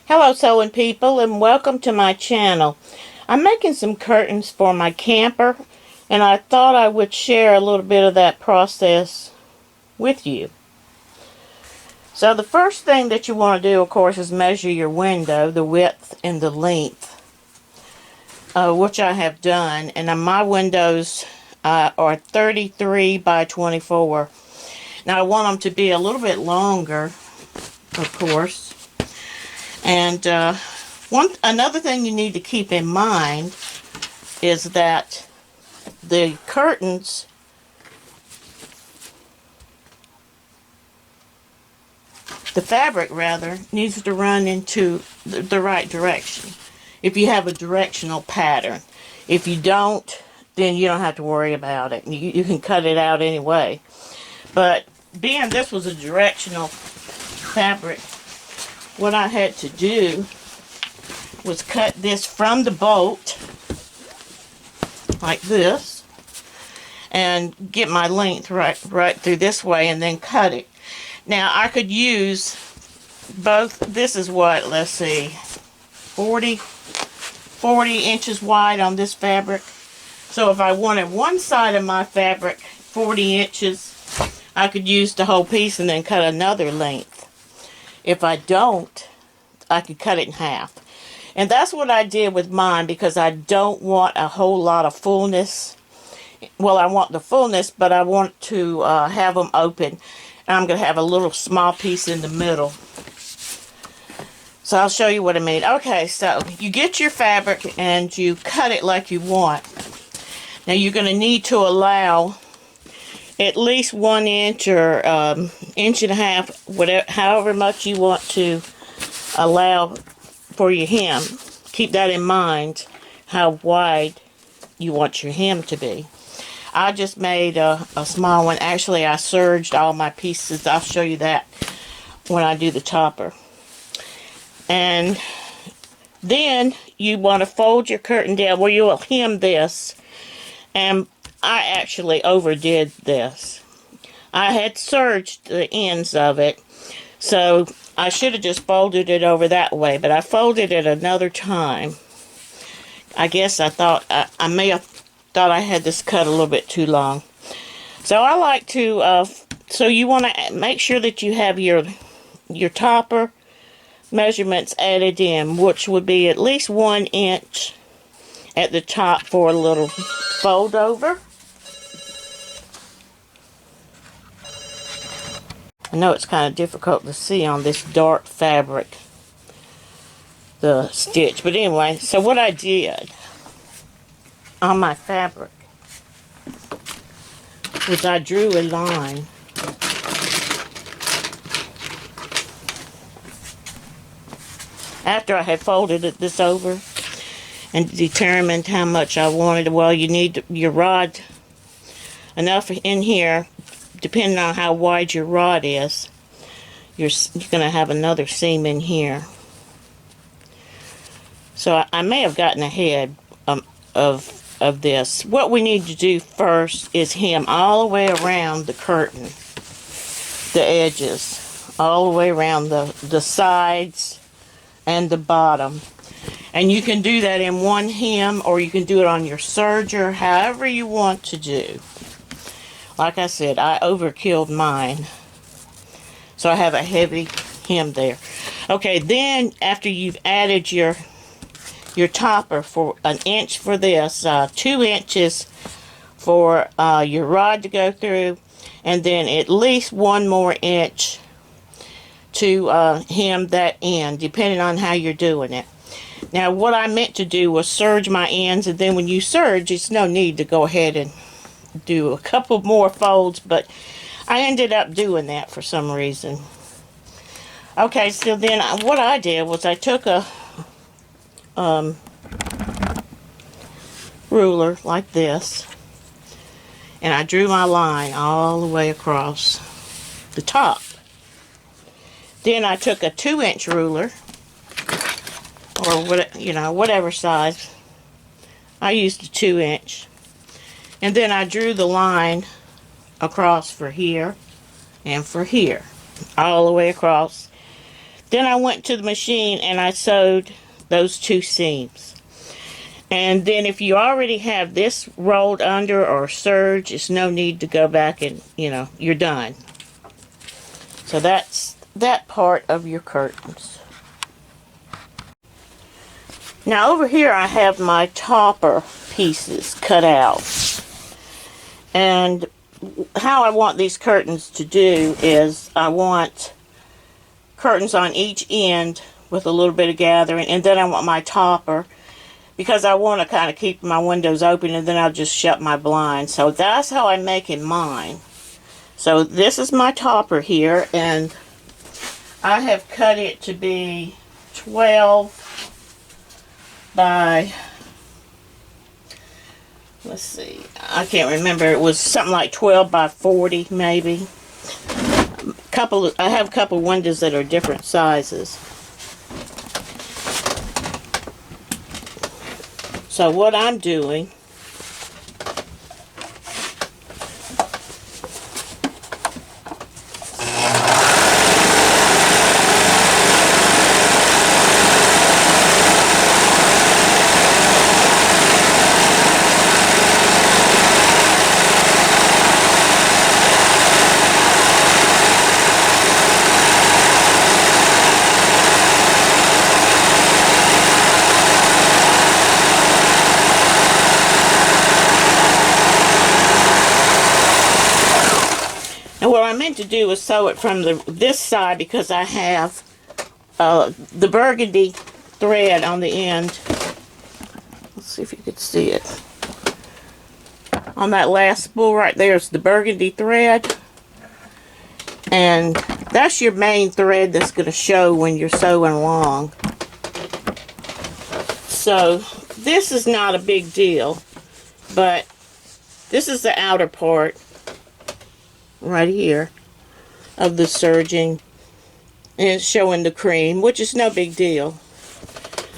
Hello sewing people, and welcome to my channel. I'm making some curtains for my camper, and I thought I would share a little bit of that process with you. So the first thing that you want to do, of course, is measure your window, the width and the length, which I have done. And my windows are 33 by 24. Now I want them to be a little bit longer, of course. And another thing you need to keep in mind is that the curtains, the fabric rather, needs to run into the right direction if you have a directional pattern. If you don't, then you don't have to worry about it. You can cut it out anyway. But being this was a directional fabric, what I had to do was cut this from the bolt like this and get my length right through this way and then cut it. Now I could use both. This is what, let's see, 40 inches wide on this fabric. So if I wanted one side of my fabric 40 inches, I could use the whole piece and then cut another length. If I don't, I could cut it in half. And that's what I did with mine, because I don't want a whole lot of fullness. Well, I want the fullness, but I want to have them open. And I'm going to have a little small piece in the middle. So I'll show you what I mean. Okay, so you get your fabric and you cut it like you want. Now you're going to need to allow at least 1 inch or inch and a half, whatever, however much you want to allow for your hem. Keep that in mind, how wide you want your hem to be. I just made a small one. Actually, I serged all my pieces. I'll show you that when I do the topper. And then you want to fold your curtain down where you will hem this. And I actually overdid this. I had serged the ends of it, so I should have just folded it over that way, but I folded it another time. I guess I thought, I may have thought I had this cut a little bit too long. So I like to, so you want to make sure that you have your topper measurements added in, which would be at least 1 inch at the top for a little fold over. I know it's kind of difficult to see on this dark fabric, the stitch. But anyway, so what I did on my fabric was I drew a line after I had folded this over and determined how much I wanted. Well, you need your rod enough in here. Depending on how wide your rod is, you're going to have another seam in here. So I may have gotten ahead of this. What we need to do first is hem all the way around the curtain, the edges, all the way around the sides and the bottom. And you can do that in one hem, or you can do it on your serger, however you want to do. Like I said, I overkilled mine, so I have a heavy hem there. Okay, then after you've added your topper for 1 inch for this, 2 inches for your rod to go through, and then at least 1 more inch to hem that end, depending on how you're doing it. Now, what I meant to do was serge my ends, and then when you serge, it's no need to go ahead and do a couple more folds, but I ended up doing that for some reason. Okay, so then what I did was I took a ruler like this, and I drew my line all the way across the top. Then I took a 2-inch ruler, or whatever size. I used a 2-inch. And then I drew the line across for here and for here, all the way across Then I went to the machine and I sewed those 2 seams. And then if you already have this rolled under or serged, it's no need to go back and, you're done. So that's that part of your curtains. Now over here I have my topper pieces cut out. And how I want these curtains to do is I want curtains on each end with a little bit of gathering, and then I want my topper because I want to kind of keep my windows open, and then I'll just shut my blinds. So that's how I'm making mine. So this is my topper here, and I have cut it to be 12 by, let's see, I can't remember. It was something like 12 by 40 maybe. I have a couple windows that are different sizes. So what I'm doing, and what I meant to do was sew it from this side because I have the burgundy thread on the end. Let's see if you could see it. On that last spool right there is the burgundy thread. And that's your main thread that's going to show when you're sewing along. So this is not a big deal, but this is the outer part right here of the serging, and it's showing the cream, which is no big deal.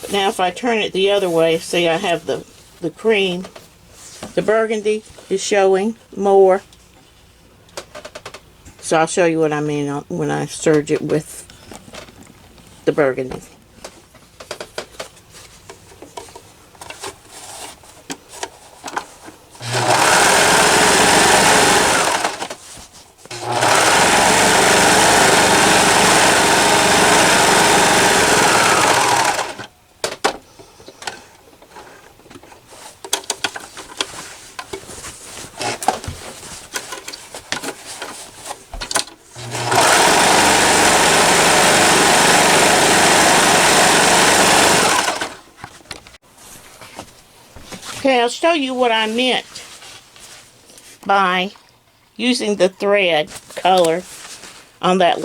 But now if I turn it the other way, see, I have the cream, the burgundy is showing more. So I'll show you what I mean when I serge it with the burgundy. Okay, I'll show you what I meant by using the thread color on that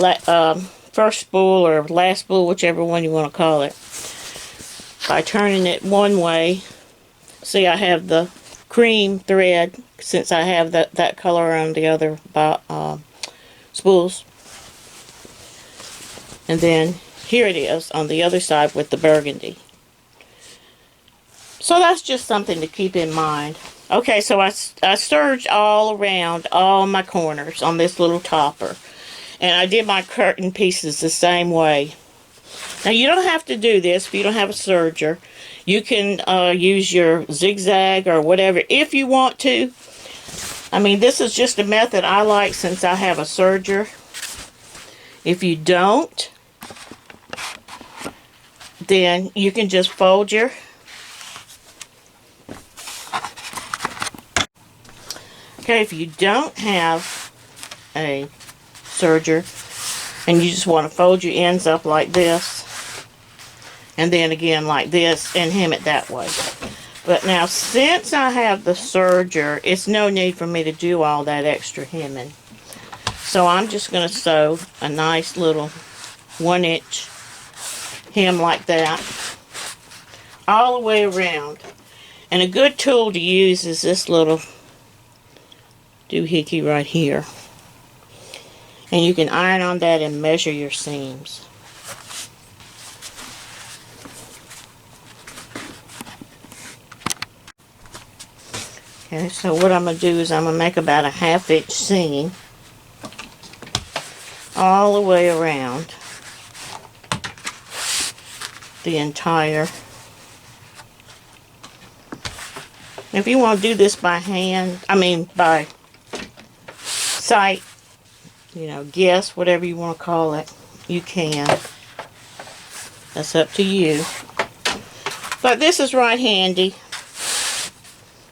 first spool or last spool, whichever one you want to call it. By turning it one way, see, I have the cream thread since I have that color on the other spools. And then here it is on the other side with the burgundy. So that's just something to keep in mind. Okay, so I serged all around all my corners on this little topper. And I did my curtain pieces the same way. Now you don't have to do this if you don't have a serger. You can use your zigzag or whatever if you want to. I mean, this is just a method I like since I have a serger. If you don't, then you can just fold your okay, if you don't have a serger and you just want to fold your ends up like this and then again like this and hem it that way. But now since I have the serger, it's no need for me to do all that extra hemming. So I'm just going to sew a nice little 1-inch hem like that all the way around. And a good tool to use is this little doohickey right here. And you can iron on that and measure your seams. Okay, so what I'm going to do is I'm going to make about a 1/2-inch seam all the way around. the entire. If you want to do this by hand, by sight, guess, whatever you want to call it, you can. That's up to you. But this is right handy.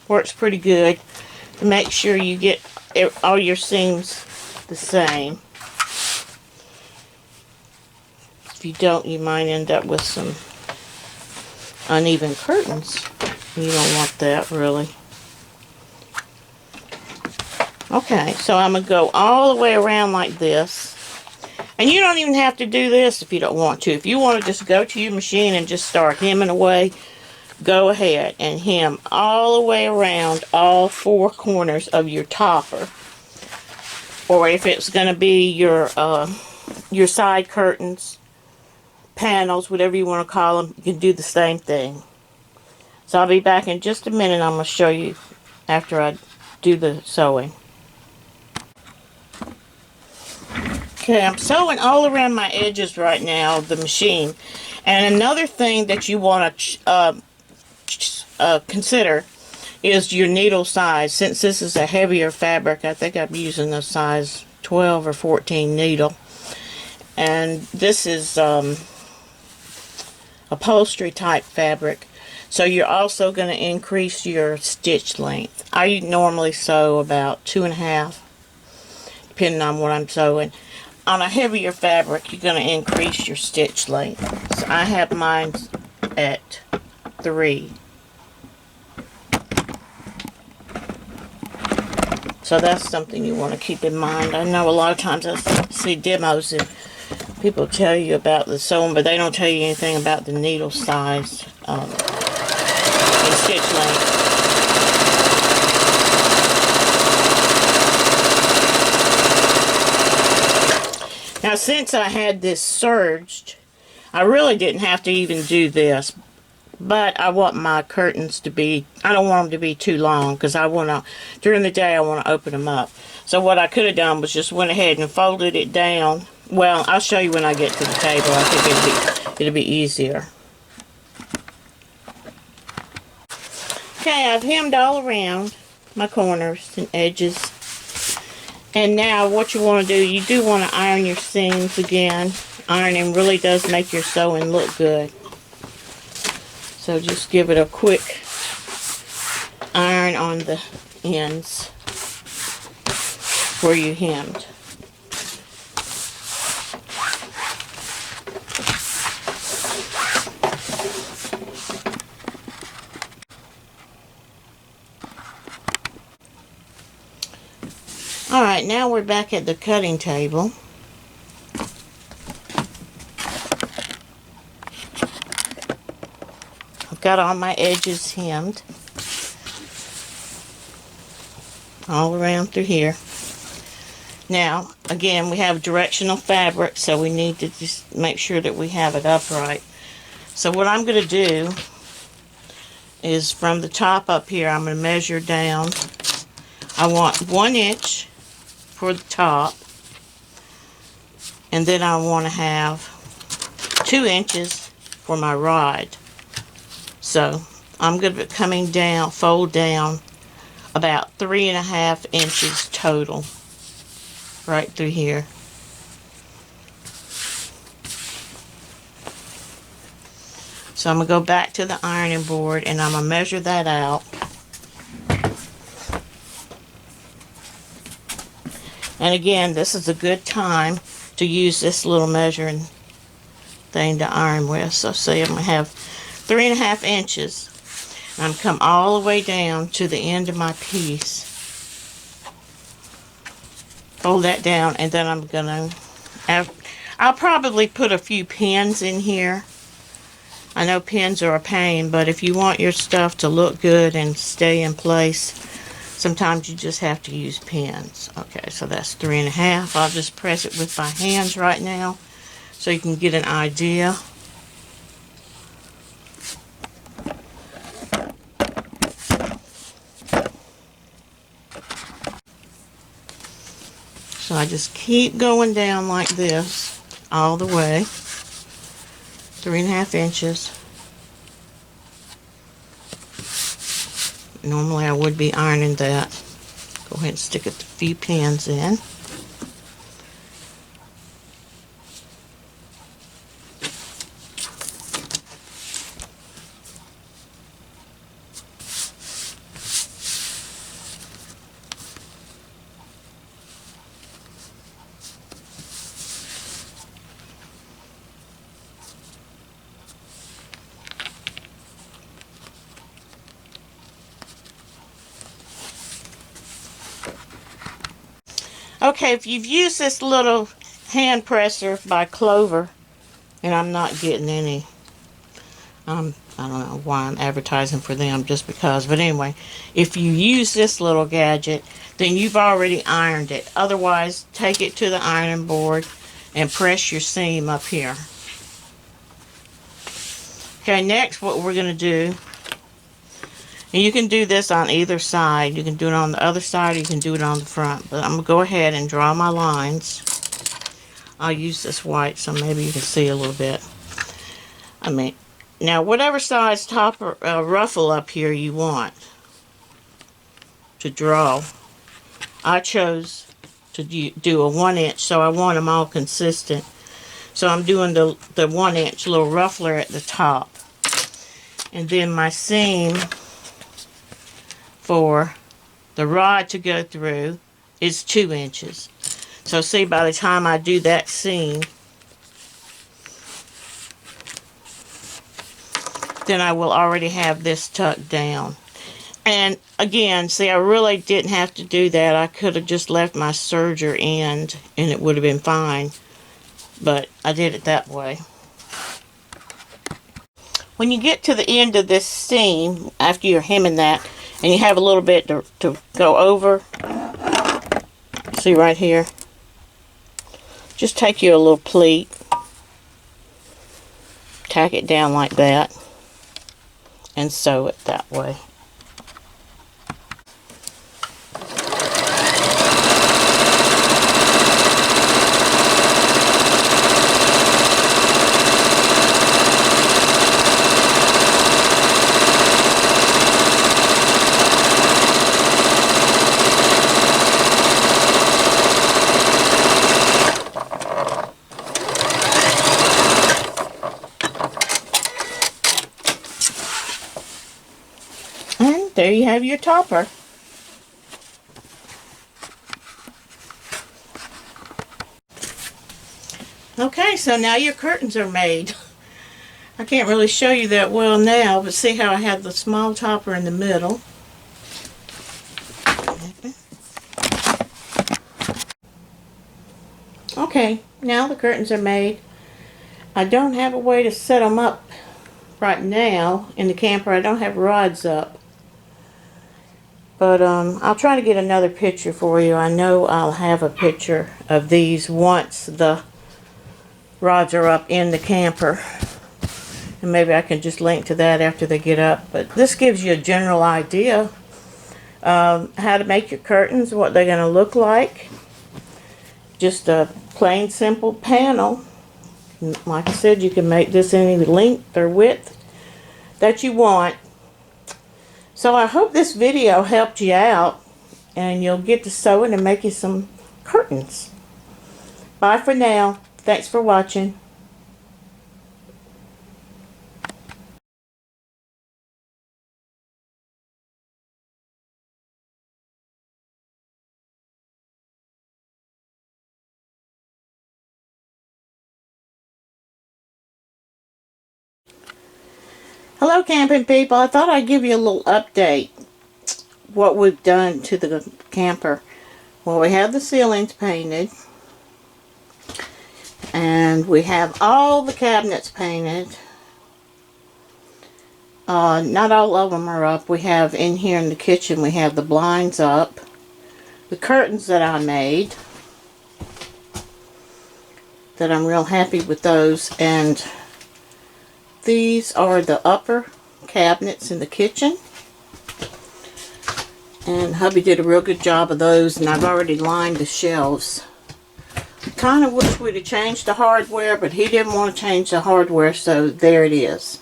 Works pretty good. Make sure you get all your seams the same. If you don't, you might end up with some uneven curtains. You don't want that, really. Okay, so I'm going to go all the way around like this. And you don't even have to do this if you don't want to. If you want to just go to your machine and just start hemming away, go ahead and hem all the way around all four corners of your topper. Or if it's going to be your side curtains, panels, whatever you want to call them, you can do the same thing. So I'll be back in just a minute. I'm going to show you after I do the sewing. Okay, I'm sewing all around my edges right now of the machine. And another thing that you want to consider is your needle size. Since this is a heavier fabric, I think I'm using a size 12 or 14 needle. And this is upholstery type fabric. So you're also going to increase your stitch length. I normally sew about 2.5, depending on what I'm sewing. On a heavier fabric, you're going to increase your stitch length. So I have mine at 3. So that's something you want to keep in mind. I know a lot of times I see demos and people tell you about the sewing, but they don't tell you anything about the needle size and stitch length. Now, since I had this serged, I really didn't have to even do this. But I want my curtains to be, I don't want them to be too long because I want to, during the day I want to open them up. So what I could have done was just went ahead and folded it down. Well, I'll show you when I get to the table. I think it'll be easier. Okay, I've hemmed all around my corners and edges. And now what you want to do, you do want to iron your seams again. Ironing really does make your sewing look good. So just give it a quick iron on the ends where you hemmed. Alright, now we're back at the cutting table. Got all my edges hemmed all around through here. Now, again, we have directional fabric, so we need to just make sure that we have it upright. So what I'm going to do is from the top up here, I'm going to measure down. I want 1 inch for the top, and then I want to have 2 inches for my rod. So I'm going to be coming down, fold down about 3.5 inches total right through here. So I'm going to go back to the ironing board and I'm going to measure that out. And again, this is a good time to use this little measuring thing to iron with. So see, I'm going to have 3.5 inches. And I'm come all the way down to the end of my piece. Fold that down, and then I'm gonna I'll probably put a few pins in here. I know pins are a pain, but if you want your stuff to look good and stay in place, sometimes you just have to use pins. Okay, so that's 3.5. I'll just press it with my hands right now so you can get an idea. So I just keep going down like this all the way. 3.5 inches. Normally I would be ironing that. Go ahead and stick a few pins in. Okay, if you've used this little hand presser by Clover, and I'm not getting any, I don't know why I'm advertising for them, just because, but anyway, if you use this little gadget, then you've already ironed it. Otherwise, take it to the ironing board and press your seam up here. Okay, next what we're going to do, and you can do this on either side. You can do it on the other side, or you can do it on the front. But I'm going to go ahead and draw my lines. I'll use this white so maybe you can see a little bit. Now whatever size top or ruffle up here you want to draw. I chose to do a 1 inch, so I want them all consistent. So I'm doing the 1 inch little ruffler at the top. And then my seam for the rod to go through is 2 inches. So see, by the time I do that seam, then I will already have this tucked down. And again, see, I really didn't have to do that. I could have just left my serger end and it would have been fine. But I did it that way. When you get to the end of this seam, after you're hemming that, and you have a little bit to go over, see right here, just take your little pleat, tack it down like that, and sew it that way. There you have your topper. Okay, so now your curtains are made. I can't really show you that well now, but see how I have the small topper in the middle. Okay, now the curtains are made. I don't have a way to set them up right now in the camper. I don't have rods up. But I'll try to get another picture for you. I know I'll have a picture of these once the rods are up in the camper. And maybe I can just link to that after they get up. But this gives you a general idea of how to make your curtains, what they're going to look like. Just a plain, simple panel. Like I said, you can make this any length or width that you want. So I hope this video helped you out and you'll get to sewing and making some curtains. Bye for now. Thanks for watching. Hello camping people. I thought I'd give you a little update what we've done to the camper. Well, we have the ceilings painted and we have all the cabinets painted. Not all of them are up. We have in here in the kitchen, we have the blinds up, the curtains that I made, that I'm real happy with those, and these are the upper cabinets in the kitchen. And hubby did a real good job of those, and I've already lined the shelves kind of wish we'd have changed the hardware, but he didn't want to change the hardware, so there it is.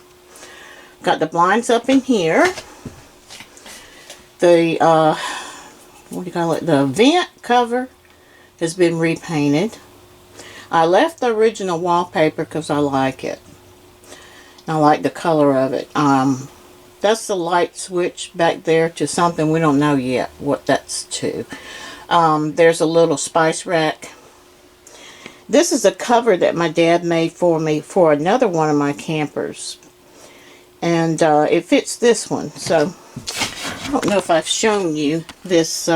Got the blinds up in here. The, what do you call it? The vent cover has been repainted. I left the original wallpaper because I like it. I like the color of it. That's the light switch back there to something we don't know yet what that's to. There's a little spice rack. This is a cover that my dad made for me for another one of my campers. And it fits this one. So, I don't know if I've shown you this